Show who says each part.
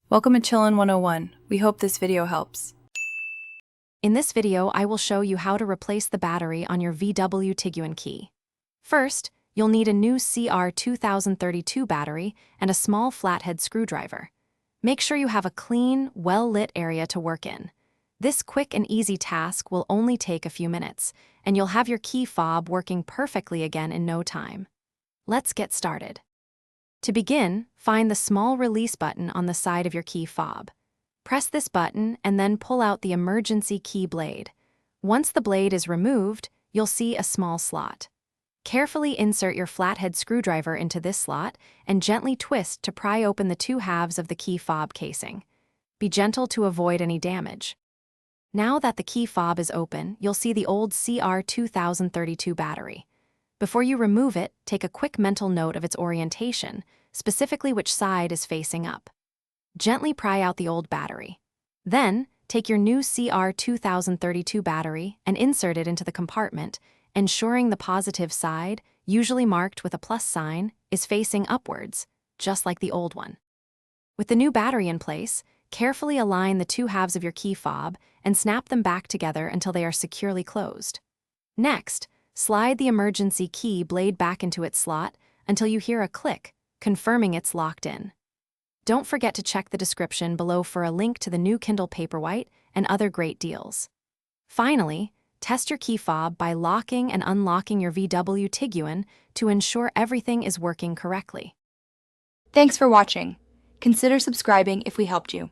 Speaker 1: Welcome to Chillin' 101. We hope this video helps.
Speaker 2: In this video, I will show you how to replace the battery on your VW Tiguan key. First, you'll need a new CR2032 battery and a small flathead screwdriver. Make sure you have a clean, well-lit area to work in. This quick and easy task will only take a few minutes, and you'll have your key fob working perfectly again in no time. Let's get started. To begin, find the small release button on the side of your key fob. Press this button and then pull out the emergency key blade. Once the blade is removed, you'll see a small slot. Carefully insert your flathead screwdriver into this slot and gently twist to pry open the two halves of the key fob casing. Be gentle to avoid any damage. Now that the key fob is open, you'll see the old CR2032 battery. Before you remove it, take a quick mental note of its orientation, specifically which side is facing up. Gently pry out the old battery. Then, take your new CR2032 battery and insert it into the compartment, ensuring the positive side, usually marked with a plus sign, is facing upwards, just like the old one. With the new battery in place, carefully align the two halves of your key fob and snap them back together until they are securely closed. Next, slide the emergency key blade back into its slot until you hear a click, confirming it's locked in. Don't forget to check the description below for a link to the new Kindle Paperwhite and other great deals. Finally, test your key fob by locking and unlocking your VW Tiguan to ensure everything is working correctly.
Speaker 3: Thanks for watching. Consider subscribing if we helped you.